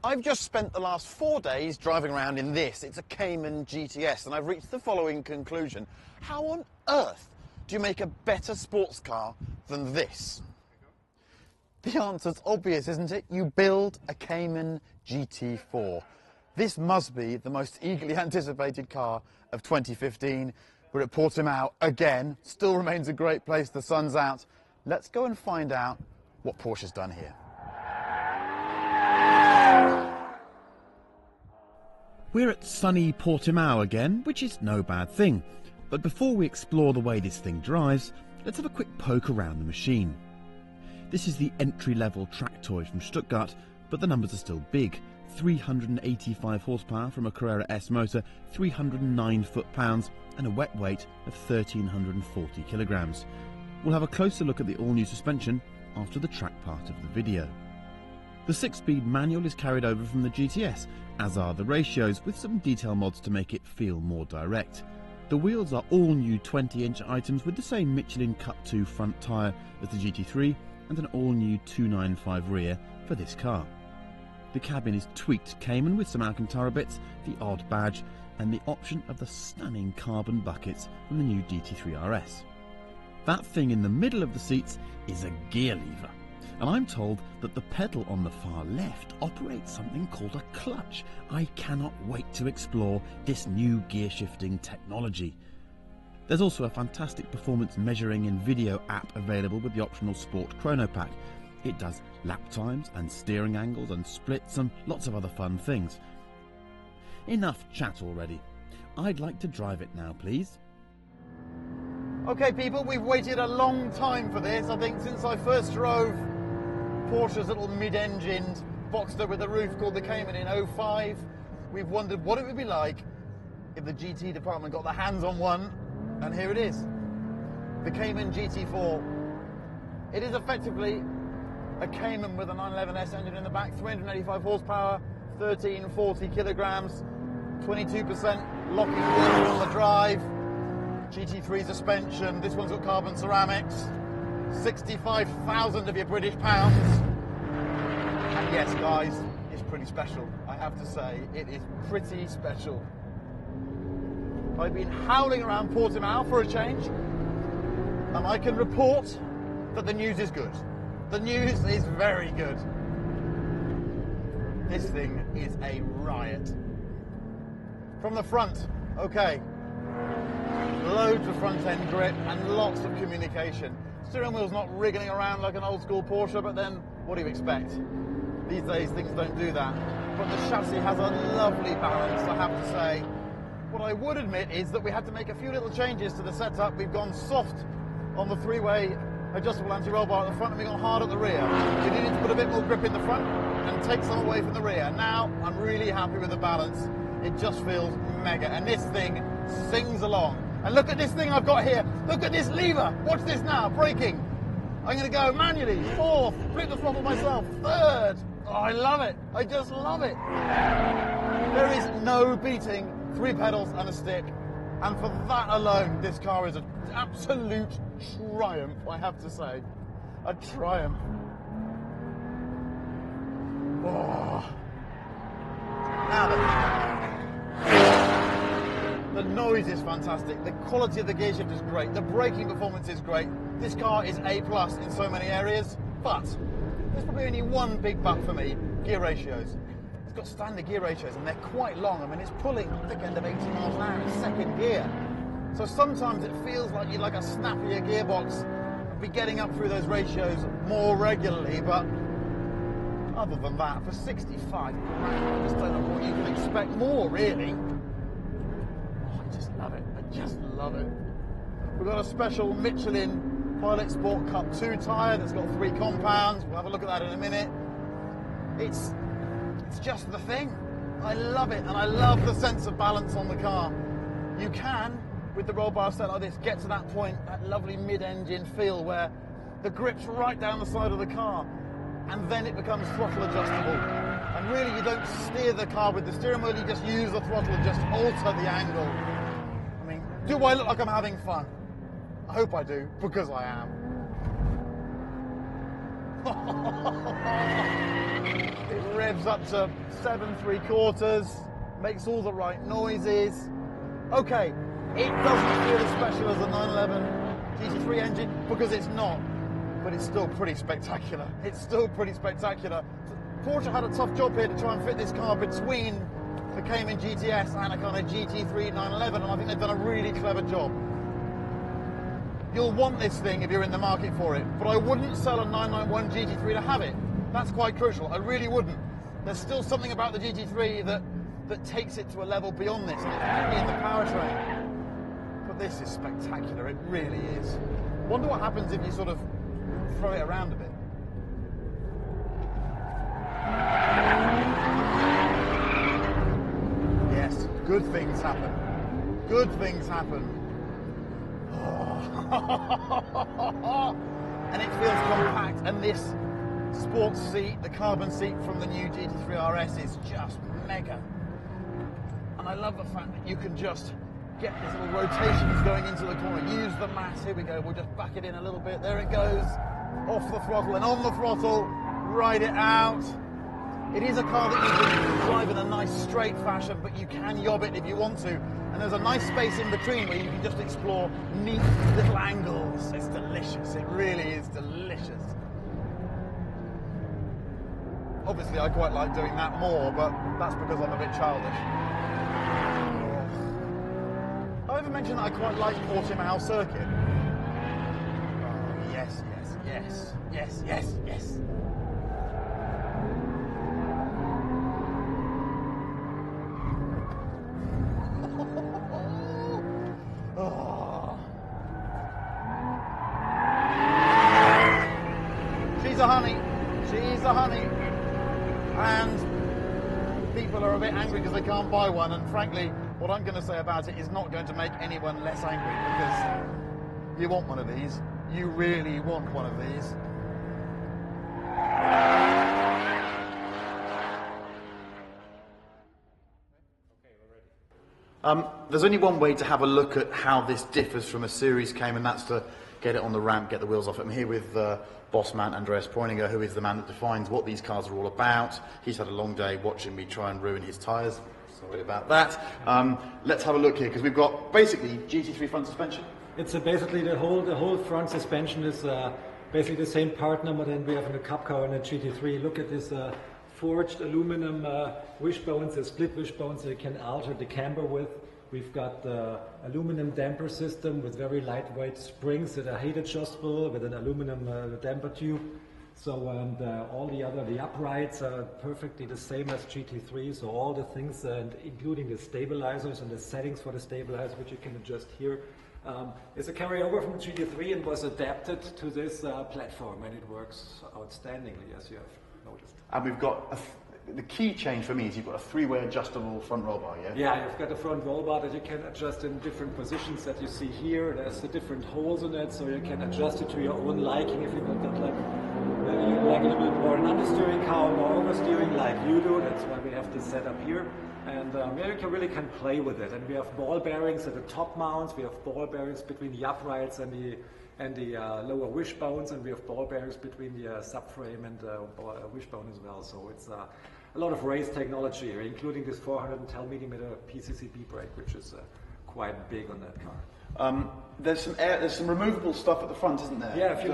I've just spent the last 4 days driving around in this. It's a Cayman GTS, and I've reached the following conclusion. How on earth do you make a better sports car than this? The answer's obvious, isn't it? You build a Cayman GT4. This must be the most eagerly anticipated car of 2015. We're at Portimao again. Still remains a great place. The sun's out. Let's go and find out what Porsche's done here. We're at sunny Portimao again, which is no bad thing. But before we explore the way this thing drives, let's have a quick poke around the machine. This is the entry-level track toy from Stuttgart, but the numbers are still big. 385 horsepower from a Carrera S motor, 309 foot-pounds, and a wet weight of 1,340 kilograms. We'll have a closer look at the all-new suspension after the track part of the video. The 6-speed manual is carried over from the GTS, as are the ratios, with some detail mods to make it feel more direct. The wheels are all new 20-inch items with the same Michelin Cup 2 front tyre as the GT3 and an all-new 295 rear for this car. The cabin is tweaked Cayman with some Alcantara bits, the odd badge, and the option of the stunning carbon buckets from the new GT3 RS. That thing in the middle of the seats is a gear lever. And I'm told that the pedal on the far left operates something called a clutch. I cannot wait to explore this new gear shifting technology. There's also a fantastic performance measuring and video app available with the optional Sport Chrono Pack. It does lap times and steering angles and splits and lots of other fun things. Enough chat already. I'd like to drive it now, please. Okay people, we've waited a long time for this. I think since I first drove Porsche's little mid-engined Boxster with a roof called the Cayman in 05. We've wondered what it would be like if the GT department got their hands on one, and here it is. The Cayman GT4. It is effectively a Cayman with a 911S engine in the back, 385 horsepower, 1,340 kilograms, 22% locking wheel on the drive, GT3 suspension. This one's got carbon ceramics. 65,000 of your British pounds. And yes, guys, it's pretty special. I have to say, it is pretty special. I've been howling around Portimao for a change, and I can report that the news is good. The news is very good. This thing is a riot. From the front, okay. Loads of front-end grip and lots of communication. Steering wheel's not wriggling around like an old-school Porsche, but then what do you expect? These days things don't do that. But the chassis has a lovely balance, I have to say. What I would admit is that we had to make a few little changes to the setup. We've gone soft on the three-way adjustable anti-roll bar at the front, and we've gone hard at the rear. We needed to put a bit more grip in the front and take some away from the rear. Now I'm really happy with the balance. It just feels mega, and this thing sings along. And look at this thing I've got here. Look at this lever. Watch this now. Braking. I'm going to go manually. Fourth. Flip the throttle myself. Third. Oh, I love it. I just love it. There is no beating 3 pedals and a stick. And for that alone, this car is an absolute triumph, I have to say. A triumph. Oh. Now the noise is fantastic, the quality of the gear shift is great, the braking performance is great. This car is A+ in so many areas, but there's probably only one big but for me: gear ratios. It's got standard gear ratios and they're quite long. I mean, it's pulling the thick end of 80 miles an hour in second gear. So sometimes it feels like you'd like a snappier gearbox and be getting up through those ratios more regularly, but other than that, for 65 grand, I just don't know what you can expect more, really. I just love it. I just love it. We've got a special Michelin Pilot Sport Cup 2 tyre that's got 3 compounds. We'll have a look at that in a minute. It's just the thing. I love it, and I love the sense of balance on the car. You can, with the roll bar set like this, get to that point, that lovely mid-engine feel where the grip's right down the side of the car, and then it becomes throttle adjustable. And really, you don't steer the car with the steering wheel, you just use the throttle and just alter the angle. I mean, do I look like I'm having fun? I hope I do, because I am. It revs up to 7.75, makes all the right noises. Okay, it doesn't feel as special as the 911 GT3 engine because it's not, but it's still pretty spectacular. It's still pretty spectacular. Porsche had a tough job here to try and fit this car between the Cayman GTS and a kind of GT3 911, and I think they've done a really clever job. You'll want this thing if you're in the market for it, but I wouldn't sell a 991 GT3 to have it. That's quite crucial. I really wouldn't. There's still something about the GT3 that takes it to a level beyond this, and it's handy in the powertrain. But this is spectacular, it really is. Wonder what happens if you sort of throw it around a bit. Yes, good things happen. Good things happen. And it feels compact, and this sports seat, the carbon seat from the new GT3 RS is just mega. And I love the fact that you can just get these little rotations going into the corner. Use the mass, here we go, we'll just back it in a little bit, there it goes, off the throttle and on the throttle, ride it out. It is a car that you can drive in a nice straight fashion, but you can yob it if you want to. And there's a nice space in between where you can just explore neat little angles. It's delicious, it really is delicious. Obviously I quite like doing that more, but that's because I'm a bit childish. I ever mentioned that I quite like Portimao circuit? Oh, yes, yes, yes, yes, yes, yes. Oh. She's a honey. She's a honey. And people are a bit angry because they can't buy one, and frankly, what I'm going to say about it is not going to make anyone less angry, because you want one of these. You really want one of these. There's only one way to have a look at how this differs from a series Cayman, and that's to get it on the ramp, get the wheels off it. I'm here with boss man Andreas Preuninger, who is the man that defines what these cars are all about. He's had a long day watching me try and ruin his tyres. Sorry about that. Let's have a look here, because we've got basically GT3 front suspension. It's basically the whole front suspension is basically the same part number than we have in the Cup car and the GT3. Look at this forged aluminum wishbones, the split wishbones that you can alter the camber with. We've got the aluminum damper system with very lightweight springs that are heat adjustable with an aluminum damper tube. So all the uprights are perfectly the same as GT3. So all the things, including the stabilizers and the settings for the stabilizers, which you can adjust here, is a carryover from GT3 and was adapted to this platform, and it works outstandingly, as you have noticed. And we've got the key change for me is you've got a three-way adjustable front roll bar, yeah? Yeah, you've got a front roll bar that you can adjust in different positions that you see here. There's the different holes in it, so you can adjust it to your own liking if you want that, like a little bit more an understeering car, more oversteering like you do. That's why we have this setup here. And yeah, you can play with it. And we have ball bearings at the top mounts. We have ball bearings between the uprights and the lower wishbones, and we have ball bearings between the subframe and the wishbone as well. So it's a lot of race technology here, including this 410mm PCCB brake, which is quite big on that car. There's some removable stuff at the front, isn't there? Yeah, if you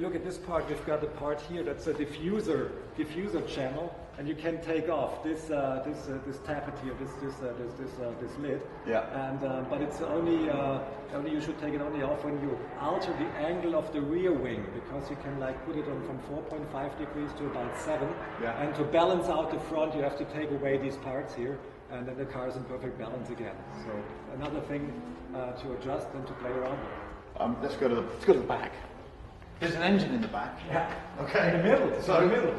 look at this part, we've got a part here that's a diffuser channel, and you can take off this tappet here, this lid. Yeah. And but it's only you should take it only off when you alter the angle of the rear wing, because you can like put it on from 4.5 degrees to about 7. Yeah. And to balance out the front, you have to take away these parts here, and then the car is in perfect balance again. So another thing to adjust and to play around with. Let's go to the back. There's an engine in the back. Yeah. Okay. In the middle. So, in the middle.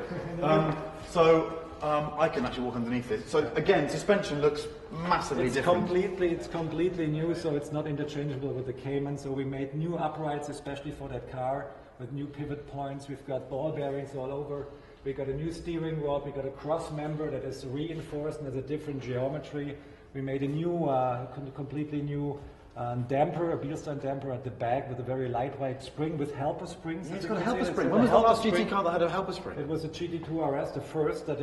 I can actually walk underneath this. So again, suspension looks massively different. It's completely new, so it's not interchangeable with the Cayman. So we made new uprights especially for that car with new pivot points. We've got ball bearings all over. We got a new steering rod. We got a cross member that is reinforced and has a different geometry. We made a new, completely new Damper, a Bilstein damper at the back with a very lightweight spring with helper springs. It's got a helper spring. When was the last GT car that had a helper spring? It was a GT2 RS, the first that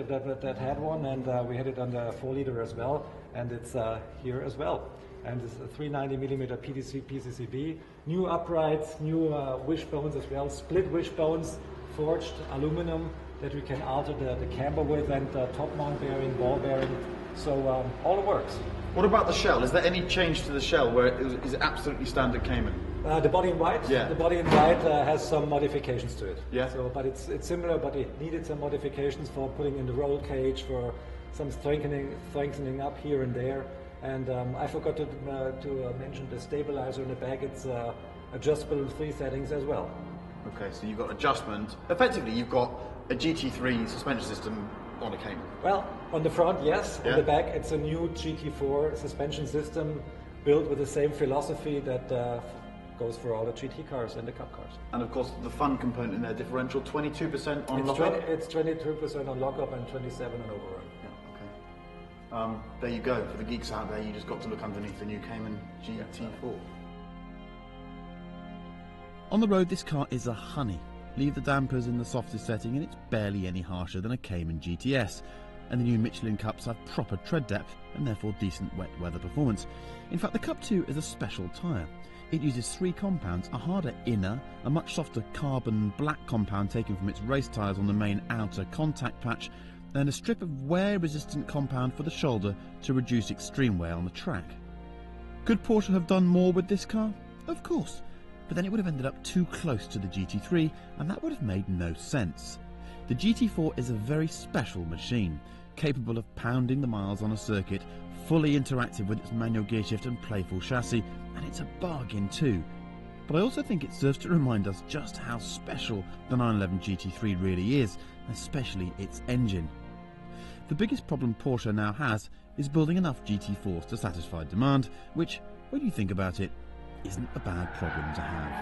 had one, and we had it on the 4-liter as well, and it's here as well. And it's a 390mm PCCB, new uprights, new wishbones as well, split wishbones, forged aluminum that we can alter the camber with, and top mount bearing, ball bearing, so all works. What about the shell? Is there any change to the shell where is it absolutely standard Cayman? The body in white? Yeah. The body in white has some modifications to it. Yeah. So, but it's similar, but it needed some modifications for putting in the roll cage, for some strengthening up here and there. And I forgot to mention the stabilizer in the back. It's adjustable in 3 settings as well. Okay, so you've got adjustment. Effectively, you've got a GT3 suspension system on a Cayman. Well, on the front, yes. Yeah. On the back, it's a new GT4 suspension system built with the same philosophy that goes for all the GT cars and the Cup cars. And of course, the fun component in there, differential, 22% on lockup? It's 22% on lockup and 27% on overrun. Yeah, okay. There you go. For the geeks out there, you just got to look underneath the new Cayman GT4. On the road, this car is a honey. Leave the dampers in the softest setting and it's barely any harsher than a Cayman GTS. And the new Michelin Cups have proper tread depth and therefore decent wet weather performance. In fact, the Cup 2 is a special tyre. It uses 3 compounds, a harder inner, a much softer carbon black compound taken from its race tyres on the main outer contact patch, and a strip of wear-resistant compound for the shoulder to reduce extreme wear on the track. Could Porsche have done more with this car? Of course. But then it would have ended up too close to the GT3, and that would have made no sense. The GT4 is a very special machine, capable of pounding the miles on a circuit, fully interactive with its manual gearshift and playful chassis, and it's a bargain too. But I also think it serves to remind us just how special the 911 GT3 really is, especially its engine. The biggest problem Porsche now has is building enough GT4s to satisfy demand, which, when you think about it, isn't a bad problem to have.